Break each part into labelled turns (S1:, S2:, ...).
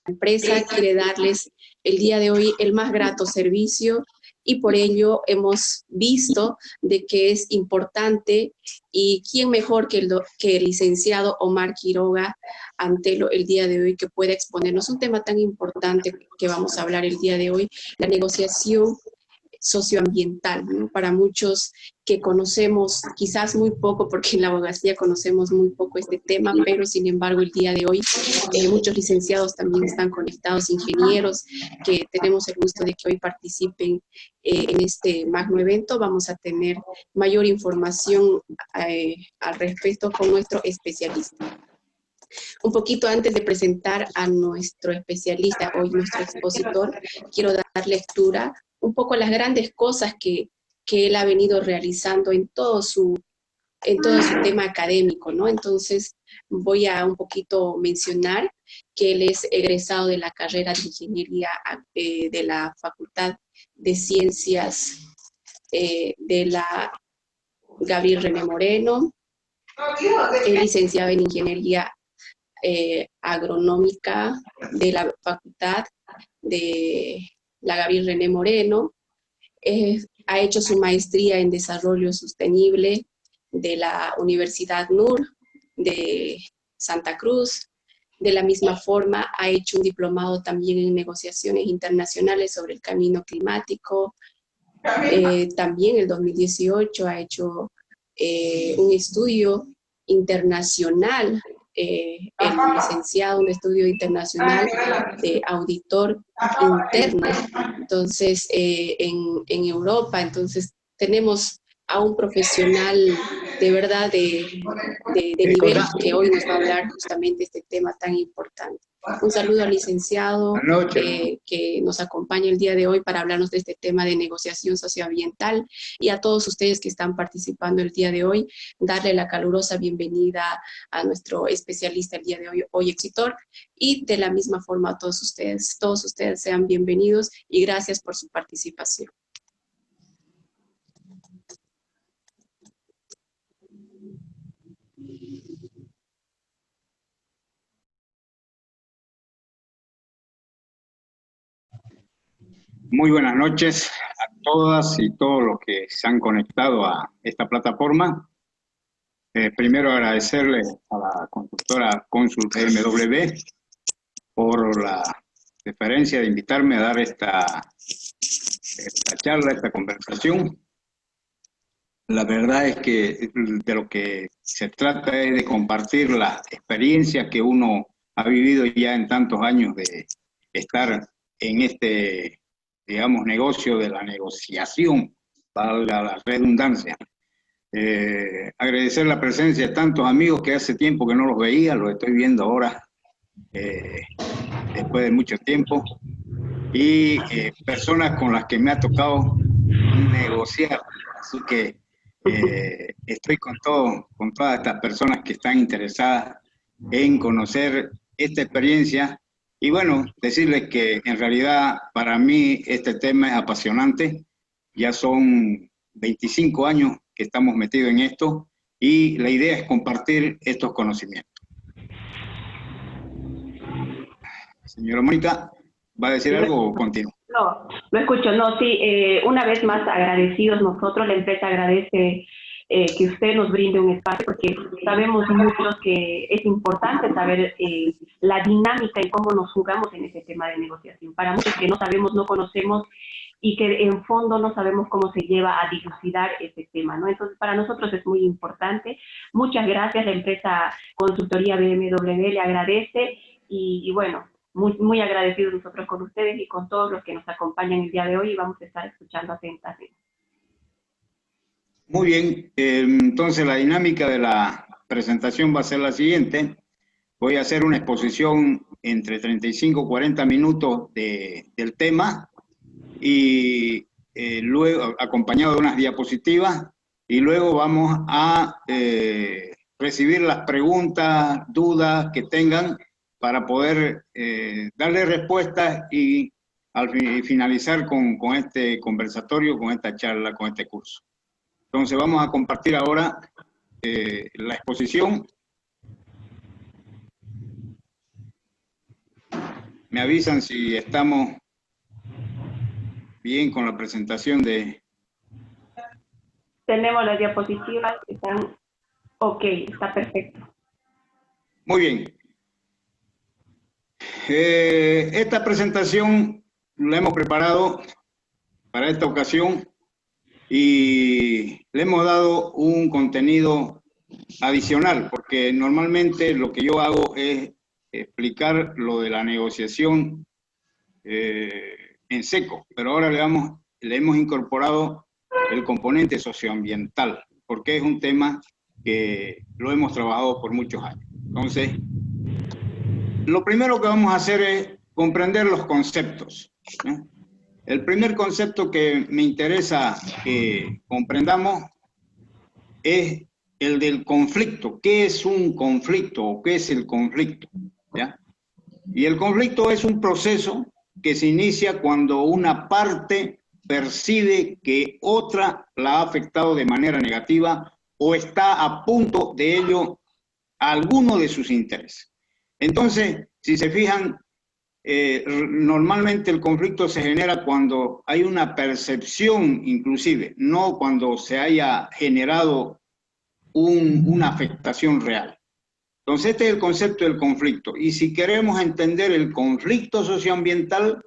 S1: empresa quiere darles el día de hoy el más grato servicio y por ello hemos visto de que es importante y quién mejor que el licenciado Omar Quiroga Antelo el día de hoy que pueda exponernos un tema tan importante que vamos a hablar el día de hoy, la negociación socioambiental, ¿no? Para muchos que conocemos quizás muy poco, porque en la abogacía conocemos muy poco este tema, pero sin embargo el día de hoy muchos licenciados también están conectados, ingenieros, que tenemos el gusto de que hoy participen en este magno evento. Vamos a tener mayor información al respecto con nuestro especialista. Un poquito antes de presentar a nuestro especialista, hoy nuestro expositor, quiero dar lectura un poco a las grandes cosas que él ha venido realizando en todo su tema académico, ¿no? Entonces, voy a un poquito mencionar que él es egresado de la carrera de Ingeniería de la Facultad de Ciencias de la Gabriel René Moreno, es licenciado en Ingeniería Agronómica de la Facultad de la Gabriel René Moreno, ha hecho su maestría en Desarrollo Sostenible de la Universidad NUR de Santa Cruz. De la misma forma, ha hecho un diplomado también en negociaciones internacionales sobre el camino climático. También en el 2018 ha hecho un estudio internacional, el licenciado, un estudio internacional de auditor interno, entonces en Europa. Entonces tenemos a un profesional de verdad de nivel que hoy nos va a hablar justamente este tema tan importante. Un saludo al licenciado que nos acompaña el día de hoy para hablarnos de este tema de negociación socioambiental, y a todos ustedes que están participando el día de hoy, darle la calurosa bienvenida a nuestro especialista el día de hoy expositor, y de la misma forma a todos ustedes sean bienvenidos y gracias por su participación.
S2: Muy buenas noches a todas y todos los que se han conectado a esta plataforma. Primero agradecerle a la consultora Consult BMW por la deferencia de invitarme a dar esta charla, esta conversación. La verdad es que de lo que se trata es de compartir la experiencia que uno ha vivido ya en tantos años de estar en este, digamos, negocio de la negociación, valga la redundancia. Agradecer la presencia de tantos amigos que hace tiempo que no los veía, los estoy viendo ahora después de mucho tiempo, y personas con las que me ha tocado negociar, así que estoy con todas estas personas que están interesadas en conocer esta experiencia. Y bueno, decirles que en realidad para mí este tema es apasionante. Ya son 25 años que estamos metidos en esto y la idea es compartir estos conocimientos. Señora Mónica, ¿va a decir algo o continúo?
S3: No, lo escucho. No, sí, una vez más agradecidos nosotros, la empresa agradece que usted nos brinde un espacio, porque sabemos muchos que es importante saber la dinámica y cómo nos jugamos en ese tema de negociación. Para muchos que no sabemos, no conocemos y que en fondo no sabemos cómo se lleva a dilucidar ese tema, ¿no? Entonces, para nosotros es muy importante. Muchas gracias, la empresa Consultoría BMW le agradece y bueno, muy agradecidos nosotros con ustedes y con todos los que nos acompañan el día de hoy, y vamos a estar escuchando atentamente.
S2: Muy bien, entonces la dinámica de la presentación va a ser la siguiente. Voy a hacer una exposición entre 35 y 40 minutos del tema, y luego acompañado de unas diapositivas, y luego vamos a recibir las preguntas, dudas que tengan para poder darle respuestas y al finalizar con este conversatorio, con esta charla, con este curso. Entonces vamos a compartir ahora la exposición. Me avisan si estamos bien con la presentación de...
S3: Tenemos las diapositivas, están ok, está perfecto.
S2: Muy bien. Esta presentación la hemos preparado para esta ocasión y le hemos dado un contenido adicional, porque normalmente lo que yo hago es explicar lo de la negociación en seco, pero ahora le hemos incorporado el componente socioambiental, porque es un tema que lo hemos trabajado por muchos años. Entonces, lo primero que vamos a hacer es comprender los conceptos, ¿no? El primer concepto que me interesa que comprendamos es el del conflicto. ¿Qué es un conflicto o qué es el conflicto? ¿Ya? Y el conflicto es un proceso que se inicia cuando una parte percibe que otra la ha afectado de manera negativa o está a punto de ello a alguno de sus intereses. Entonces, si se fijan, normalmente el conflicto se genera cuando hay una percepción, inclusive, no cuando se haya generado una afectación real. Entonces, este es el concepto del conflicto. Y si queremos entender el conflicto socioambiental,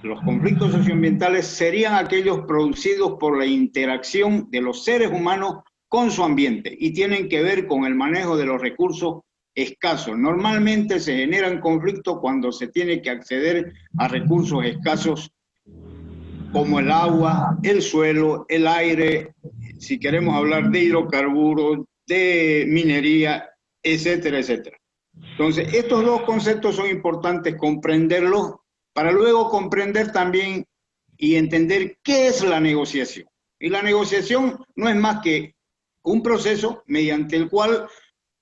S2: los conflictos socioambientales serían aquellos producidos por la interacción de los seres humanos con su ambiente y tienen que ver con el manejo de los recursos escasos. Normalmente se generan conflictos cuando se tiene que acceder a recursos escasos como el agua, el suelo, el aire, si queremos hablar de hidrocarburos, de minería, etcétera, etcétera. Entonces, estos dos conceptos son importantes comprenderlos para luego comprender también y entender qué es la negociación. Y la negociación no es más que un proceso mediante el cual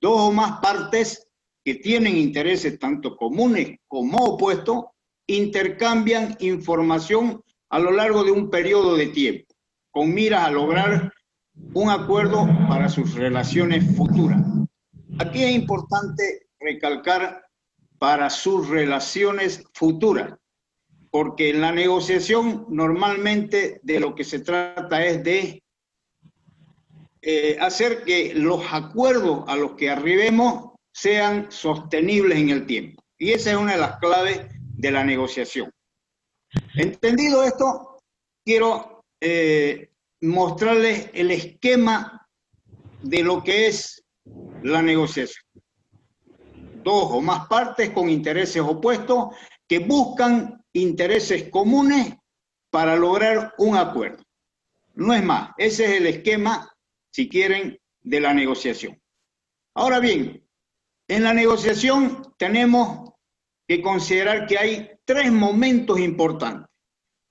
S2: dos o más partes que tienen intereses tanto comunes como opuestos intercambian información a lo largo de un periodo de tiempo, con miras a lograr un acuerdo para sus relaciones futuras. Aquí es importante recalcar para sus relaciones futuras, porque en la negociación normalmente de lo que se trata es de hacer que los acuerdos a los que arribemos sean sostenibles en el tiempo. Y esa es una de las claves de la negociación. Entendido esto, quiero mostrarles el esquema de lo que es la negociación. Dos o más partes con intereses opuestos que buscan intereses comunes para lograr un acuerdo. No es más, ese es el esquema, si quieren, de la negociación. Ahora bien, en la negociación tenemos que considerar que hay tres momentos importantes.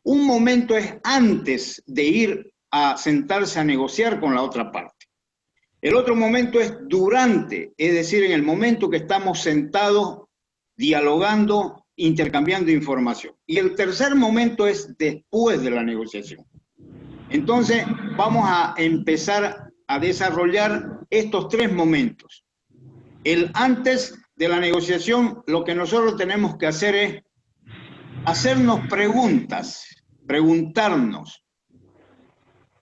S2: Un momento es antes de ir a sentarse a negociar con la otra parte. El otro momento es durante, es decir, en el momento que estamos sentados, dialogando, intercambiando información. Y el tercer momento es después de la negociación. Entonces, vamos a empezar a desarrollar estos tres momentos. El antes de la negociación, lo que nosotros tenemos que hacer es hacernos preguntas, preguntarnos.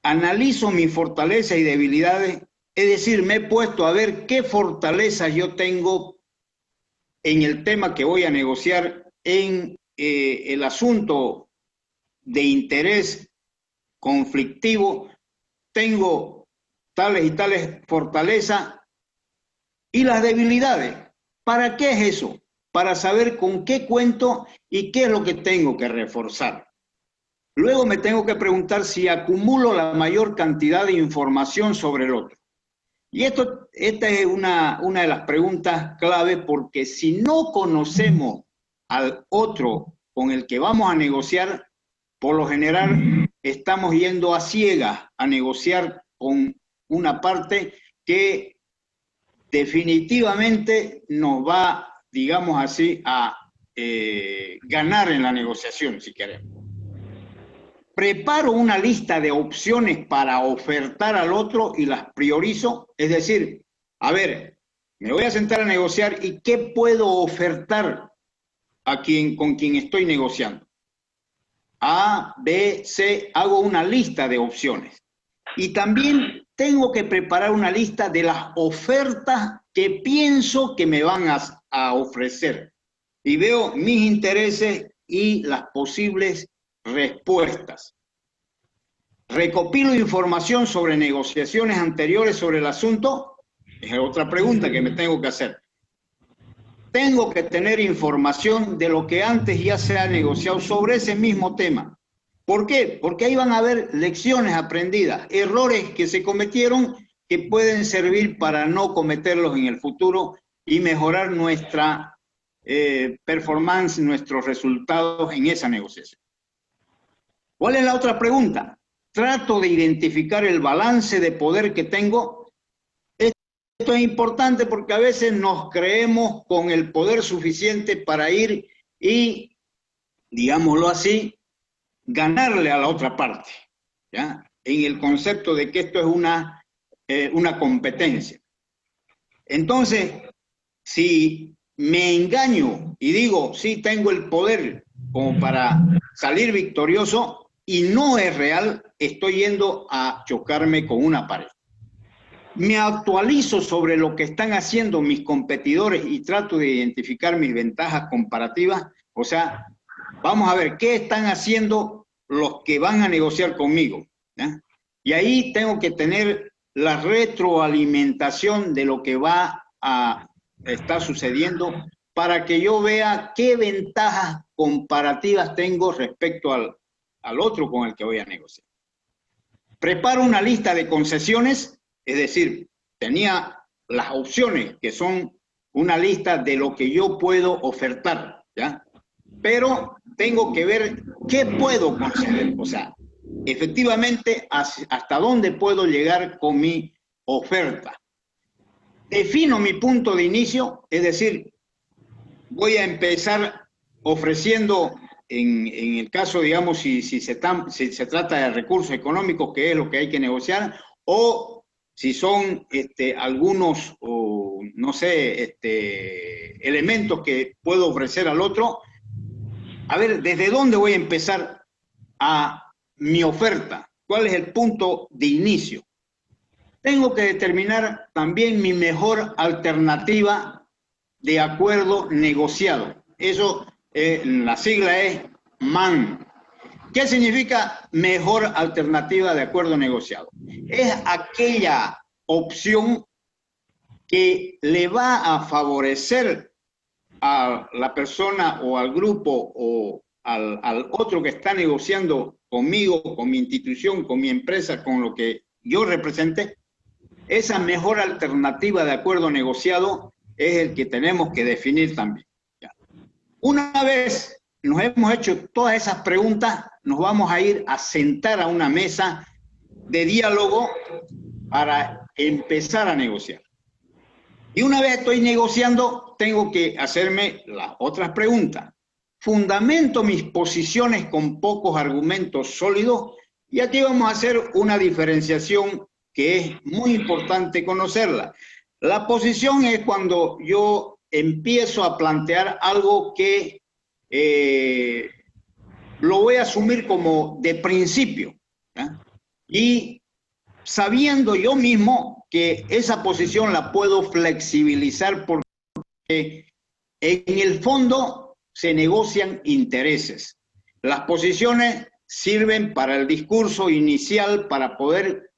S2: Analizo mis fortalezas y debilidades, es decir, me he puesto a ver qué fortalezas yo tengo en el tema que voy a negociar, en el asunto de interés conflictivo, tengo tales y tales fortalezas y las debilidades. ¿Para qué es eso? Para saber con qué cuento y qué es lo que tengo que reforzar. Luego me tengo que preguntar si acumulo la mayor cantidad de información sobre el otro. Y esta es una de las preguntas clave, porque si no conocemos al otro con el que vamos a negociar, por lo general estamos yendo a ciegas a negociar con una parte que definitivamente nos va, digamos así, a ganar en la negociación, si queremos. Preparo una lista de opciones para ofertar al otro y las priorizo, es decir, a ver, me voy a sentar a negociar y ¿qué puedo ofertar con quien estoy negociando. A, B, C, hago una lista de opciones. Y también tengo que preparar una lista de las ofertas que pienso que me van a ofrecer. Y veo mis intereses y las posibles respuestas. ¿Recopilo información sobre negociaciones anteriores sobre el asunto? Es otra pregunta que me tengo que hacer. Tengo que tener información de lo que antes ya se ha negociado sobre ese mismo tema. ¿Por qué? Porque ahí van a haber lecciones aprendidas, errores que se cometieron que pueden servir para no cometerlos en el futuro y mejorar nuestra performance, nuestros resultados en esa negociación. ¿Cuál es la otra pregunta? Trato de identificar el balance de poder que tengo. Esto es importante porque a veces nos creemos con el poder suficiente para ir y, digámoslo así, ganarle a la otra parte, ¿ya? En el concepto de que esto es una competencia. Entonces, si me engaño y digo, sí, tengo el poder como para salir victorioso y no es real, estoy yendo a chocarme con una pared. Me actualizo sobre lo que están haciendo mis competidores y trato de identificar mis ventajas comparativas. O sea, vamos a ver qué están haciendo los que van a negociar conmigo, ¿ya? Y ahí tengo que tener la retroalimentación de lo que va a estar sucediendo para que yo vea qué ventajas comparativas tengo respecto al otro con el que voy a negociar. Preparo una lista de concesiones, es decir, tenía las opciones que son una lista de lo que yo puedo ofertar, ¿ya? Pero tengo que ver qué puedo conceder, o sea, efectivamente hasta dónde puedo llegar con mi oferta. Defino mi punto de inicio, es decir, voy a empezar ofreciendo, en el caso, digamos, si se trata de recursos económicos, que es lo que hay que negociar, o si son algunos, no sé, elementos que puedo ofrecer al otro. A ver, ¿desde dónde voy a empezar a mi oferta? ¿Cuál es el punto de inicio? Tengo que determinar también mi mejor alternativa de acuerdo negociado. Eso, la sigla es MAN. ¿Qué significa mejor alternativa de acuerdo negociado? Es aquella opción que le va a favorecer a la persona o al grupo o al otro que está negociando conmigo, con mi institución, con mi empresa, con lo que yo represente. Esa mejor alternativa de acuerdo negociado es el que tenemos que definir también. Una vez nos hemos hecho todas esas preguntas, nos vamos a ir a sentar a una mesa de diálogo para empezar a negociar. Y una vez estoy negociando, tengo que hacerme las otras preguntas. Fundamento mis posiciones con pocos argumentos sólidos, y aquí vamos a hacer una diferenciación que es muy importante conocerla. La posición es cuando yo empiezo a plantear algo que lo voy a asumir como de principio, ¿ya? Y sabiendo yo mismo que esa posición la puedo flexibilizar porque en el fondo se negocian intereses. Las posiciones sirven para el discurso inicial para poder,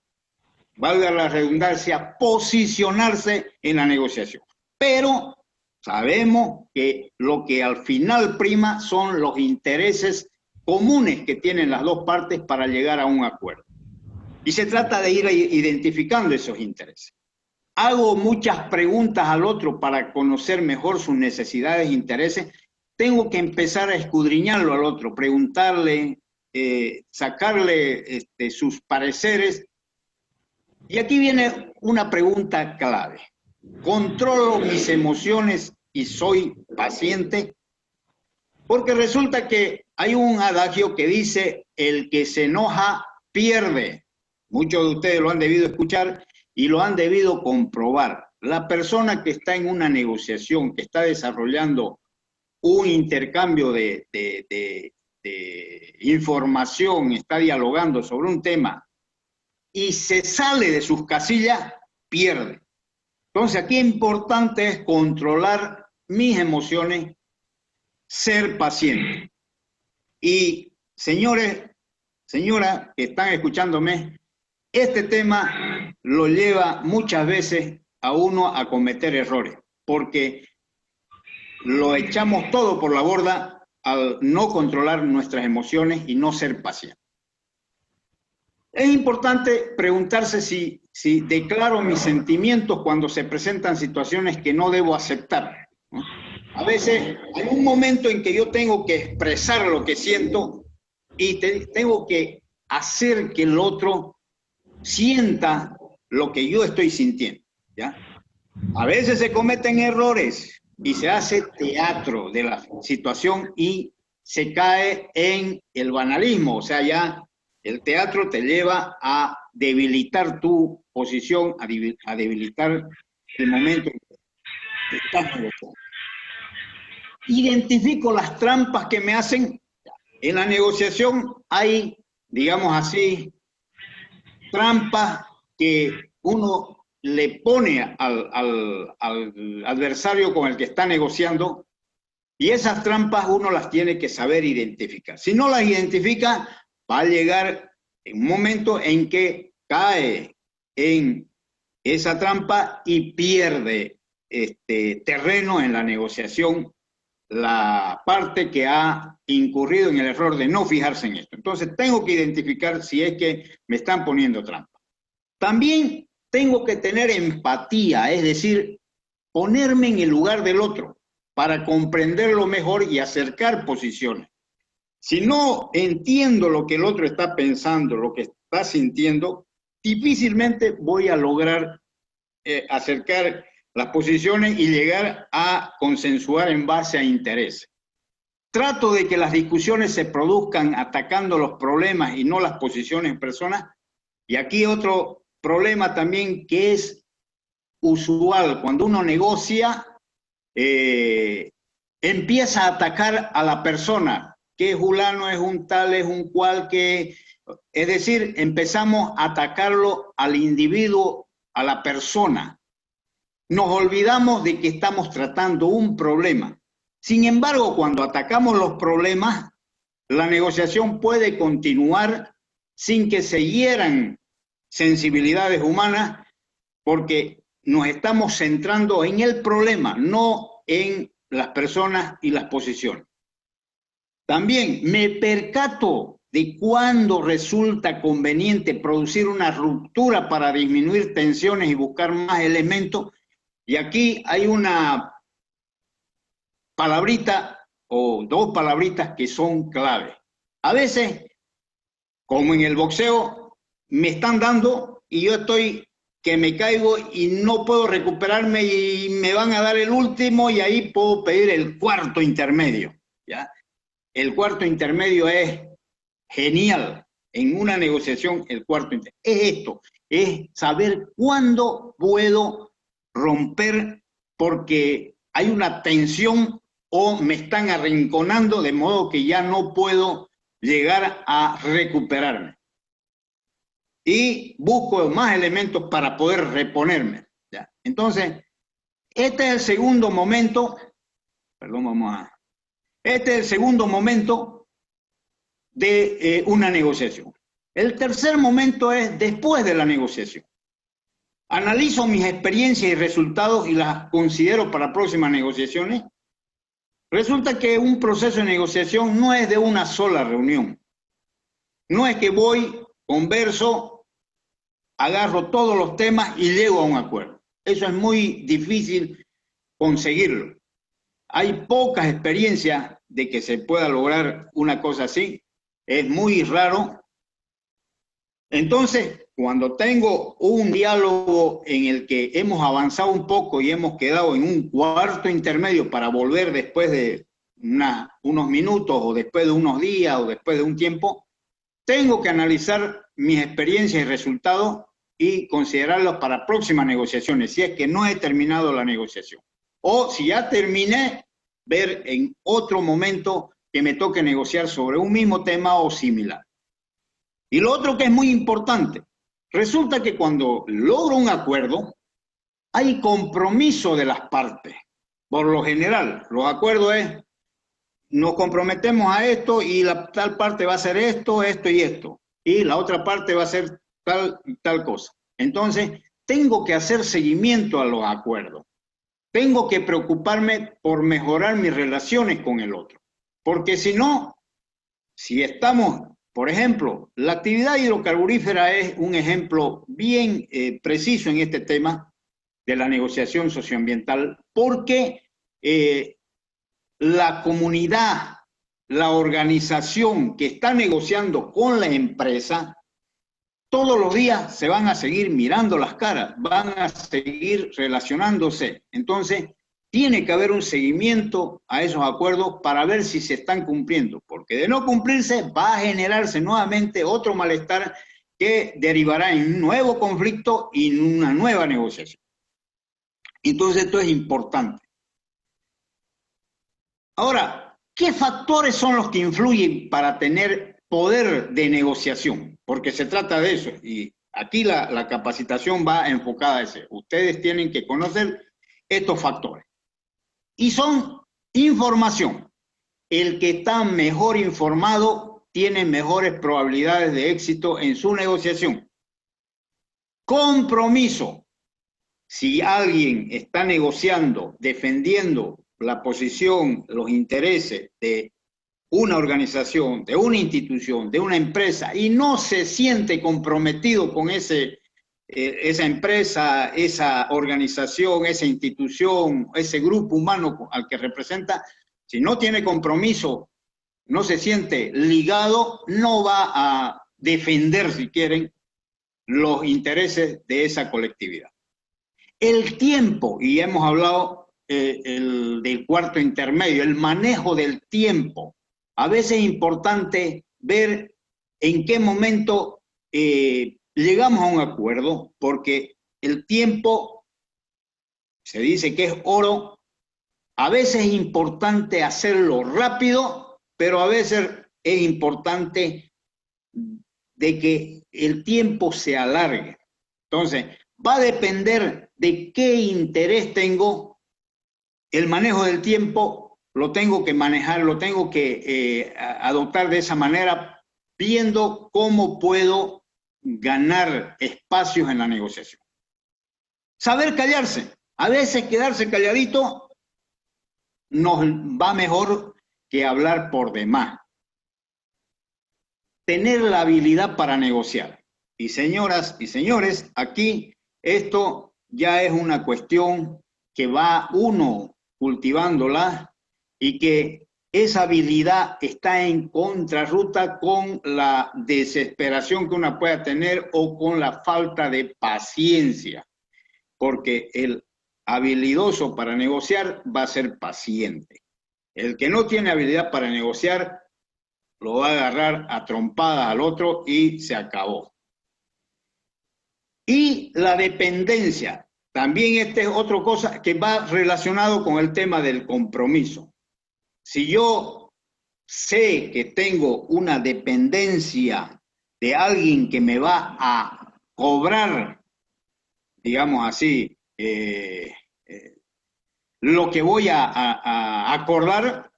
S2: valga la redundancia, posicionarse en la negociación. Pero sabemos que lo que al final prima son los intereses comunes que tienen las dos partes para llegar a un acuerdo. Y se trata de ir identificando esos intereses. Hago muchas preguntas al otro para conocer mejor sus necesidades e intereses. Tengo que empezar a escudriñarlo al otro, preguntarle, sacarle sus pareceres. Y aquí viene una pregunta clave. ¿Controlo mis emociones y soy paciente? Porque resulta que hay un adagio que dice, el que se enoja pierde. Muchos de ustedes lo han debido escuchar y lo han debido comprobar. La persona que está en una negociación, que está desarrollando un intercambio de información, está dialogando sobre un tema y se sale de sus casillas, pierde. Entonces aquí importante es controlar mis emociones, ser paciente. Y señores, señoras que están escuchándome, este tema lo lleva muchas veces a uno a cometer errores, porque lo echamos todo por la borda al no controlar nuestras emociones y no ser pacientes. Es importante preguntarse si declaro mis sentimientos cuando se presentan situaciones que no debo aceptar, ¿no? A veces hay un momento en que yo tengo que expresar lo que siento y tengo que hacer que el otro sienta lo que yo estoy sintiendo, ¿ya? A veces se cometen errores y se hace teatro de la situación y se cae en el banalismo, o sea, ya el teatro te lleva a debilitar tu posición, a debilitar el momento en que estás negociando. Identifico las trampas que me hacen. En la negociación hay, digamos así, trampas que uno le pone al adversario con el que está negociando, y esas trampas uno las tiene que saber identificar. Si no las identifica, va a llegar en un momento en que cae en esa trampa y pierde terreno en la negociación la parte que ha incurrido en el error de no fijarse en esto. Entonces tengo que identificar si es que me están poniendo trampa. También tengo que tener empatía, es decir, ponerme en el lugar del otro para comprenderlo mejor y acercar posiciones. Si no entiendo lo que el otro está pensando, lo que está sintiendo, difícilmente voy a lograr acercar las posiciones y llegar a consensuar en base a interés. Trato de que las discusiones se produzcan atacando los problemas y no las posiciones en personas. Y aquí otro problema también que es usual, cuando uno negocia, empieza a atacar a la persona, que fulano es un tal, es un cual, que... Es decir, empezamos a atacarlo al individuo, a la persona. Nos olvidamos de que estamos tratando un problema. Sin embargo, cuando atacamos los problemas, la negociación puede continuar sin que se hieran sensibilidades humanas, porque nos estamos centrando en el problema, no en las personas y las posiciones. También me percato de cuándo resulta conveniente producir una ruptura para disminuir tensiones y buscar más elementos. Y aquí hay una palabrita o dos palabritas que son clave. A veces, como en el boxeo, me están dando y yo estoy que me caigo y no puedo recuperarme y me van a dar el último y ahí puedo pedir el cuarto intermedio, ¿ya? El cuarto intermedio es genial. En una negociación, el cuarto intermedio es esto, es saber cuándo puedo romper porque hay una tensión o me están arrinconando de modo que ya no puedo llegar a recuperarme. Y busco más elementos para poder reponerme, ¿ya? Entonces, este es el segundo momento, este es el segundo momento de una negociación. El tercer momento es después de la negociación. Analizo mis experiencias y resultados y las considero para próximas negociaciones. Resulta que un proceso de negociación no es de una sola reunión. No es que voy, converso, agarro todos los temas y llego a un acuerdo. Eso es muy difícil conseguirlo. Hay pocas experiencias de que se pueda lograr una cosa así. Es muy raro. Entonces, cuando tengo un diálogo en el que hemos avanzado un poco y hemos quedado en un cuarto intermedio para volver después de unos minutos o después de unos días o después de un tiempo, tengo que analizar mis experiencias y resultados y considerarlos para próximas negociaciones, si es que no he terminado la negociación. O si ya terminé, ver en otro momento que me toque negociar sobre un mismo tema o similar. Y lo otro que es muy importante, resulta que cuando logro un acuerdo, hay compromiso de las partes. Por lo general, los acuerdos es, nos comprometemos a esto y la tal parte va a hacer esto, esto y esto. Y la otra parte va a hacer tal y tal cosa. Entonces, tengo que hacer seguimiento a los acuerdos. Tengo que preocuparme por mejorar mis relaciones con el otro. Porque si no, si estamos, por ejemplo, la actividad hidrocarburífera es un ejemplo bien preciso en este tema de la negociación socioambiental, porque la comunidad, la organización que está negociando con la empresa, todos los días se van a seguir mirando las caras, van a seguir relacionándose. Entonces, tiene que haber un seguimiento a esos acuerdos para ver si se están cumpliendo, porque de no cumplirse va a generarse nuevamente otro malestar que derivará en un nuevo conflicto y en una nueva negociación. Entonces, esto es importante. Ahora, ¿qué factores son los que influyen para tener poder de negociación? Porque se trata de eso, y aquí la capacitación va enfocada a eso. Ustedes tienen que conocer estos factores. Y son información. El que está mejor informado tiene mejores probabilidades de éxito en su negociación. Compromiso. Si alguien está negociando, defendiendo la posición, los intereses de una organización, de una institución, de una empresa, y no se siente comprometido con esa empresa, esa organización, esa institución, ese grupo humano al que representa, si no tiene compromiso, no se siente ligado, no va a defender, si quieren, los intereses de esa colectividad. El tiempo, y hemos hablado del cuarto intermedio, el manejo del tiempo. A veces es importante ver en qué momento llegamos a un acuerdo, porque el tiempo, se dice que es oro. A veces es importante hacerlo rápido, pero a veces es importante de que el tiempo se alargue. Entonces, va a depender de qué interés tengo. El manejo del tiempo lo tengo que manejar, lo tengo que adoptar de esa manera, viendo cómo puedo ganar espacios en la negociación. Saber callarse. A veces quedarse calladito nos va mejor que hablar por demás. Tener la habilidad para negociar. Y señoras y señores, aquí esto ya es una cuestión que va uno cultivándola y que esa habilidad está en contrarruta con la desesperación que uno pueda tener o con la falta de paciencia, porque el habilidoso para negociar va a ser paciente. El que no tiene habilidad para negociar lo va a agarrar a trompadas al otro y se acabó. Y la dependencia, también esta es otra cosa que va relacionado con el tema del compromiso. Si yo sé que tengo una dependencia de alguien que me va a cobrar, digamos así, lo que voy a acordar,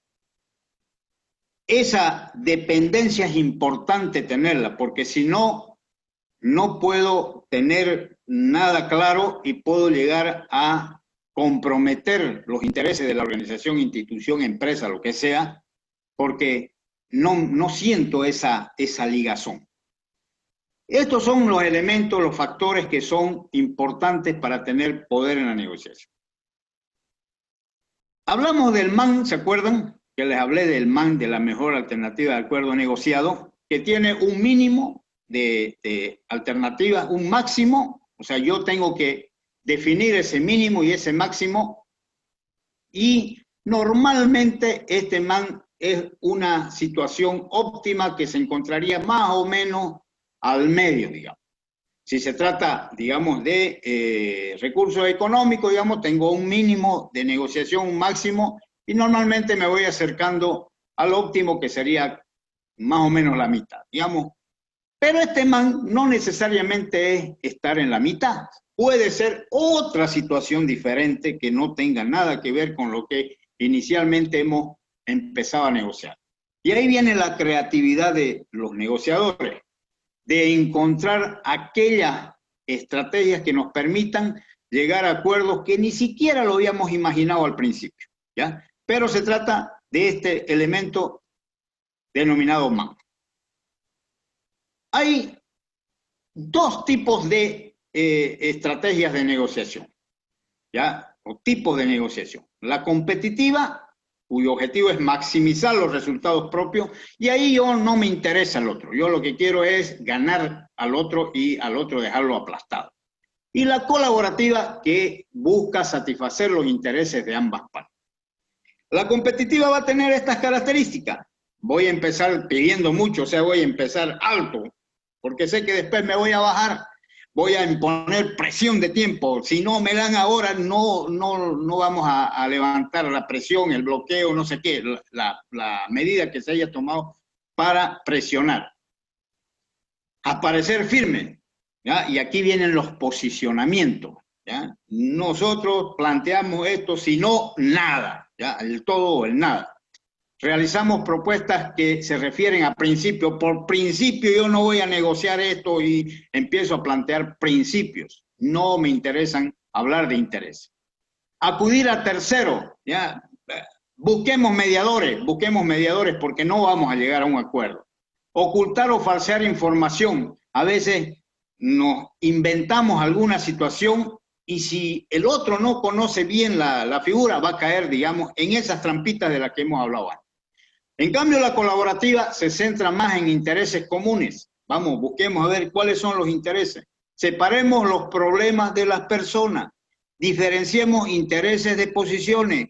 S2: esa dependencia es importante tenerla, porque si no, no puedo tener nada claro y puedo llegar a comprometer los intereses de la organización, institución, empresa, lo que sea, porque no siento esa ligazón. Estos son los elementos, los factores que son importantes para tener poder en la negociación. Hablamos del MAN, ¿se acuerdan? Que les hablé del MAN, de la mejor alternativa de acuerdo negociado, que tiene un mínimo de alternativas, un máximo, o sea, yo tengo que definir ese mínimo y ese máximo, y normalmente este MAN es una situación óptima que se encontraría más o menos al medio, digamos. Si se trata, digamos, de recursos económicos, digamos, tengo un mínimo de negociación, un máximo, y normalmente me voy acercando al óptimo, que sería más o menos la mitad, digamos. Pero este man no necesariamente es estar en la mitad. Puede ser otra situación diferente que no tenga nada que ver con lo que inicialmente hemos empezado a negociar. Y ahí viene la creatividad de los negociadores, de encontrar aquellas estrategias que nos permitan llegar a acuerdos que ni siquiera lo habíamos imaginado al principio, ¿ya? Pero se trata de este elemento denominado man. Hay dos tipos de estrategias de negociación, ¿ya? O tipos de negociación. La competitiva, cuyo objetivo es maximizar los resultados propios, y ahí yo no me interesa el otro. Yo lo que quiero es ganar al otro y al otro dejarlo aplastado. Y la colaborativa, que busca satisfacer los intereses de ambas partes. La competitiva va a tener estas características. Voy a empezar pidiendo mucho, o sea, voy a empezar alto, porque sé que después me voy a bajar. Voy a imponer presión de tiempo. Si no me dan ahora, no vamos a levantar la presión, el bloqueo, no sé qué, la medida que se haya tomado para presionar. Aparecer firme, ¿ya? Y aquí vienen los posicionamientos, ¿ya? Nosotros planteamos esto, si no, nada, ¿ya? El todo o el nada. Realizamos propuestas que se refieren a principios. Por principio yo no voy a negociar esto y empiezo a plantear principios. No me interesan hablar de interés. Acudir a terceros, ¿ya? Busquemos mediadores porque no vamos a llegar a un acuerdo. Ocultar o falsear información. A veces nos inventamos alguna situación y si el otro no conoce bien la figura, va a caer, digamos, en esas trampitas de las que hemos hablado antes. En cambio, la colaborativa se centra más en intereses comunes. Vamos, busquemos a ver cuáles son los intereses. Separemos los problemas de las personas. Diferenciemos intereses de posiciones.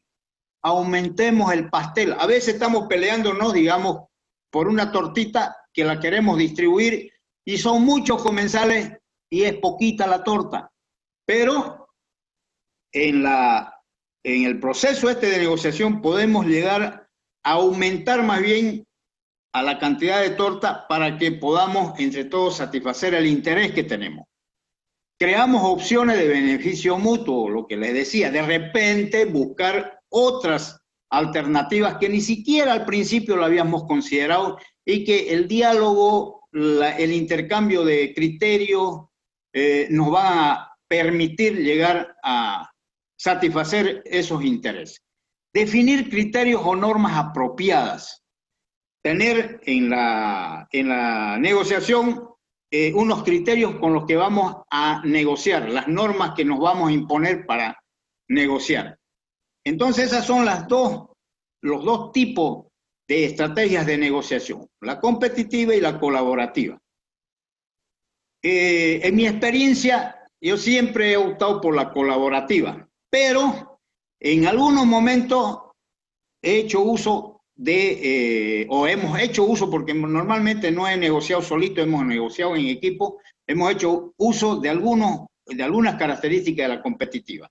S2: Aumentemos el pastel. A veces estamos peleándonos, digamos, por una tortita que la queremos distribuir y son muchos comensales y es poquita la torta. Pero en el proceso de negociación podemos llegar a aumentar más bien a la cantidad de torta para que podamos entre todos satisfacer el interés que tenemos. Creamos opciones de beneficio mutuo, lo que les decía, de repente buscar otras alternativas que ni siquiera al principio lo habíamos considerado y que el diálogo, el intercambio de criterios nos va a permitir llegar a satisfacer esos intereses. Definir criterios o normas apropiadas. Tener en la negociación unos criterios con los que vamos a negociar, las normas que nos vamos a imponer para negociar. Entonces esas son los dos tipos de estrategias de negociación, la competitiva y la colaborativa. En mi experiencia, yo siempre he optado por la colaborativa, pero en algunos momentos he hecho uso o hemos hecho uso, porque normalmente no he negociado solito, hemos negociado en equipo, hemos hecho uso de algunas características de la competitiva,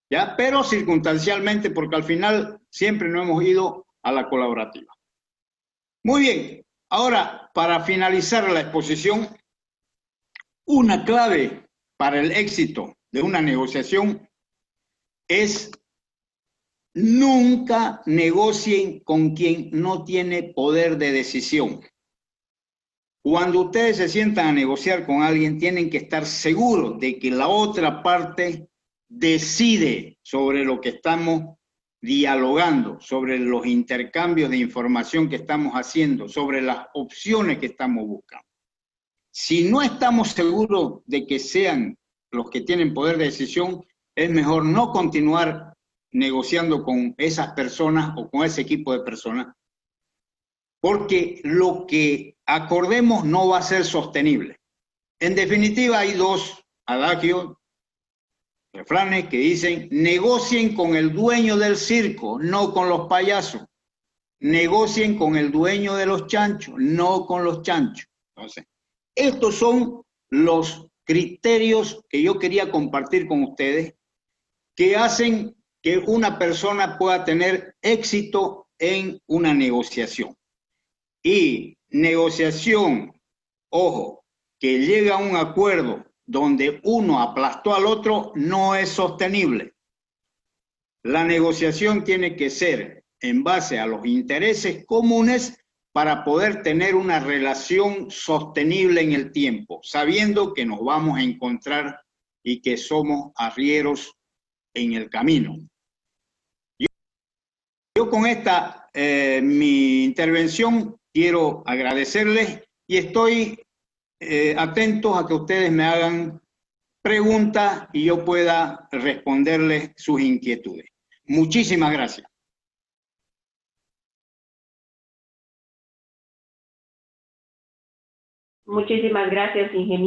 S2: ¿ya? Pero circunstancialmente, porque al final siempre no hemos ido a la colaborativa. Muy bien, ahora para finalizar la exposición, una clave para el éxito de una negociación es nunca negocien con quien no tiene poder de decisión. Cuando ustedes se sientan a negociar con alguien, tienen que estar seguros de que la otra parte decide sobre lo que estamos dialogando, sobre los intercambios de información que estamos haciendo, sobre las opciones que estamos buscando. Si no estamos seguros de que sean los que tienen poder de decisión, es mejor no continuar negociando con esas personas o con ese equipo de personas, porque lo que acordemos no va a ser sostenible. En definitiva, hay dos adagios, refranes que dicen: negocien con el dueño del circo, no con los payasos. Negocien con el dueño de los chanchos, no con los chanchos. Entonces, estos son los criterios que yo quería compartir con ustedes, que hacen que una persona pueda tener éxito en una negociación. Y negociación, ojo, que llega a un acuerdo donde uno aplastó al otro, no es sostenible. La negociación tiene que ser en base a los intereses comunes para poder tener una relación sostenible en el tiempo, sabiendo que nos vamos a encontrar y que somos arrieros en el camino. Yo con esta, mi intervención, quiero agradecerles y estoy atento a que ustedes me hagan preguntas y yo pueda responderles sus inquietudes. Muchísimas gracias.
S3: Muchísimas gracias, ingeniero.